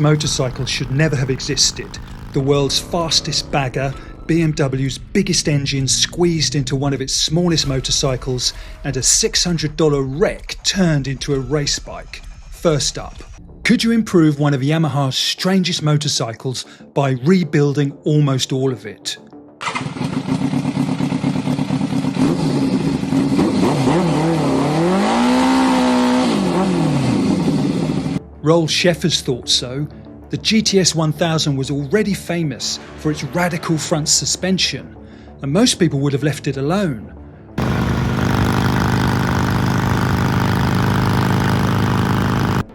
motorcycle should never have existed. The world's fastest bagger, BMW's biggest engine squeezed into one of its smallest motorcycles, and a $600 wreck turned into a race bike. First up, could you improve one of Yamaha's strangest motorcycles by rebuilding almost all of it? Roel Scheffers thought so. The GTS1000 was already famous for its radical front suspension, and most people would have left it alone.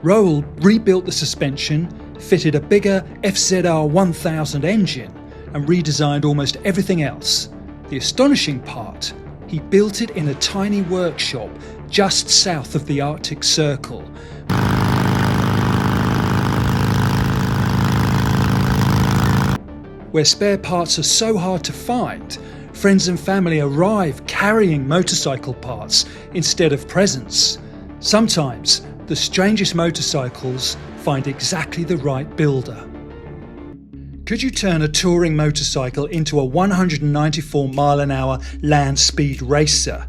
Roel rebuilt the suspension, fitted a bigger FZR1000 engine, and redesigned almost everything else. The astonishing part, he built it in a tiny workshop just south of the Arctic Circle. Where spare parts are so hard to find, friends and family arrive carrying motorcycle parts instead of presents. Sometimes, the strangest motorcycles find exactly the right builder. Could you turn a touring motorcycle into a 194-mile-an-hour land speed racer?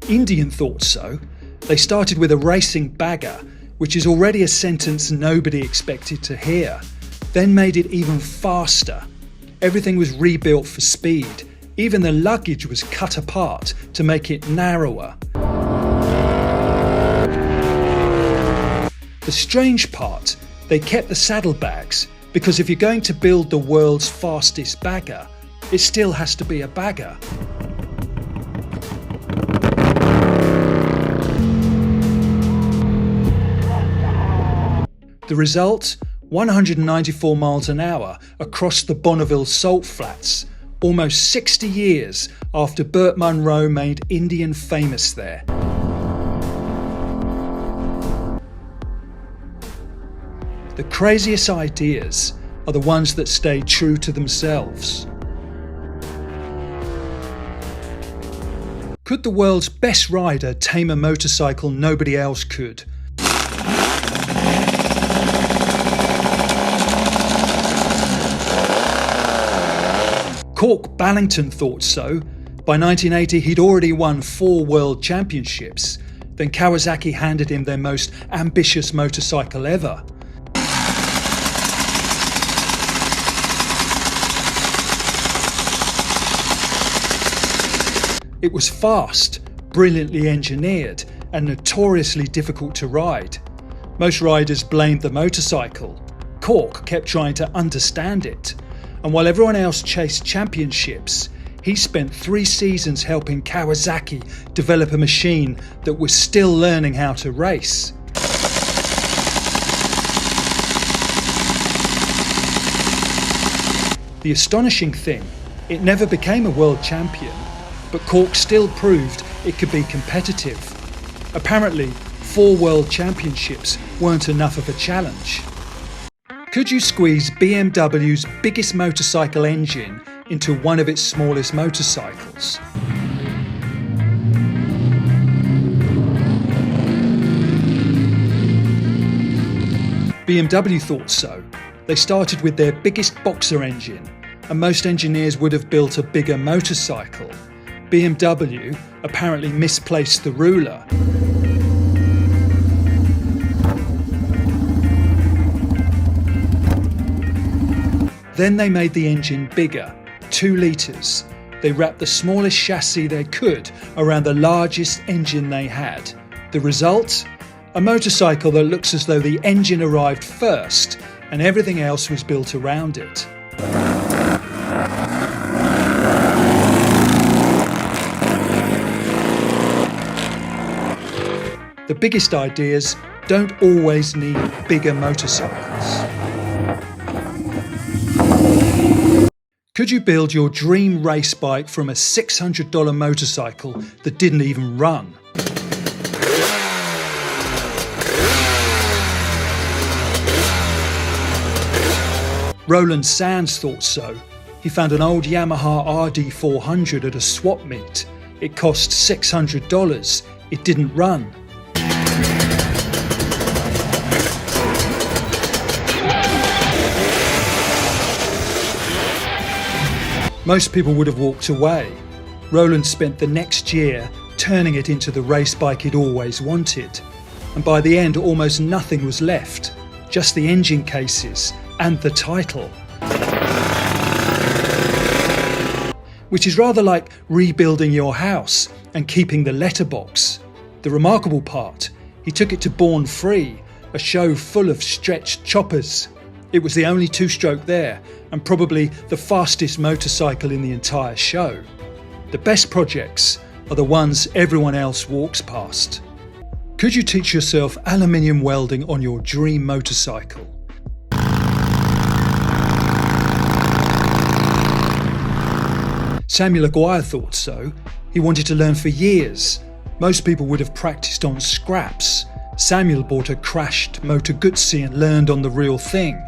Indian thought so. They started with a racing bagger, which is already a sentence nobody expected to hear, then made it even faster. Everything was rebuilt for speed. Even the luggage was cut apart to make it narrower. The strange part, they kept the saddlebags, because if you're going to build the world's fastest bagger, it still has to be a bagger. The result? 194 miles an hour across the Bonneville salt flats, almost 60 years after Burt Munro made Indian famous there. The craziest ideas are the ones that stay true to themselves. Could the world's best rider tame a motorcycle nobody else could? Kork Ballington thought so. By 1980 he'd already won 4 world championships. Then Kawasaki handed him their most ambitious motorcycle ever. It was fast, brilliantly engineered, and notoriously difficult to ride. Most riders blamed the motorcycle. Kork kept trying to understand it. And while everyone else chased championships, he spent 3 seasons helping Kawasaki develop a machine that was still learning how to race. The astonishing thing, it never became a world champion, but Kork still proved it could be competitive. Apparently, 4 world championships weren't enough of a challenge. Could you squeeze BMW's biggest motorcycle engine into one of its smallest motorcycles? BMW thought so. They started with their biggest boxer engine, and most engineers would have built a bigger motorcycle. BMW apparently misplaced the ruler. Then they made the engine bigger, 2 litres. They wrapped the smallest chassis they could around the largest engine they had. The result? A motorcycle that looks as though the engine arrived first and everything else was built around it. The biggest ideas don't always need bigger motorcycles. Could you build your dream race bike from a $600 motorcycle that didn't even run? Roland thought so. He found an old Yamaha RD400 at a swap meet. It cost $600. It didn't run. Most people would have walked away. Roland spent the next year turning it into the race bike he'd always wanted. And by the end, almost nothing was left, just the engine cases and the title. Which is rather like rebuilding your house and keeping the letterbox. The remarkable part, he took it to Born Free, a show full of stretched choppers. It was the only two-stroke there, and probably the fastest motorcycle in the entire show. The best projects are the ones everyone else walks past. Could you teach yourself aluminium welding on your dream motorcycle? Samuel Aguirre thought so. He wanted to learn for years. Most people would have practiced on scraps. Samuel bought a crashed Moto Guzzi and learned on the real thing.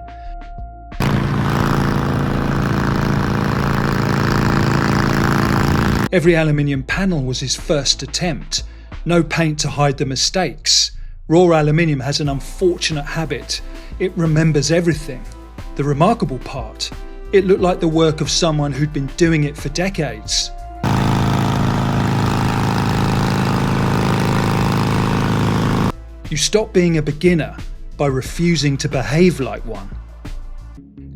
Every aluminium panel was his first attempt. No paint to hide the mistakes. Raw aluminium has an unfortunate habit. It remembers everything. The remarkable part, it looked like the work of someone who'd been doing it for decades. You stop being a beginner by refusing to behave like one.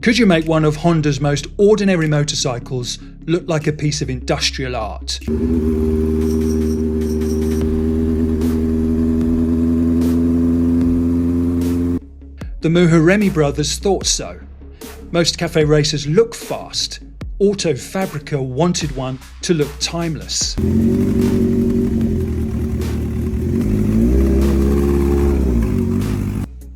Could you make one of Honda's most ordinary motorcycles look like a piece of industrial art? The Muharremi brothers thought so. Most cafe racers look fast. Auto Fabrica wanted one to look timeless.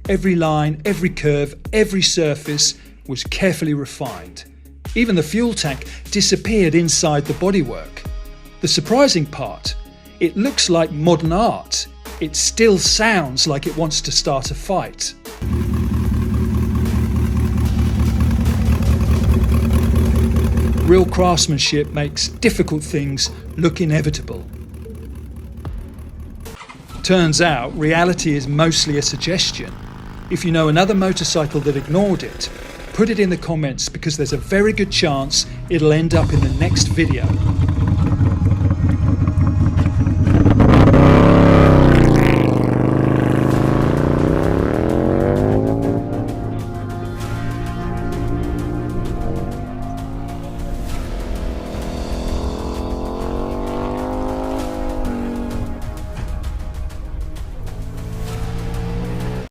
Every line, every curve, every surface was carefully refined. Even the fuel tank disappeared inside the bodywork. The surprising part, it looks like modern art. It still sounds like it wants to start a fight. Real craftsmanship makes difficult things look inevitable. Turns out, reality is mostly a suggestion. If you know another motorcycle that ignored it, put it in the comments because there's a very good chance it'll end up in the next video.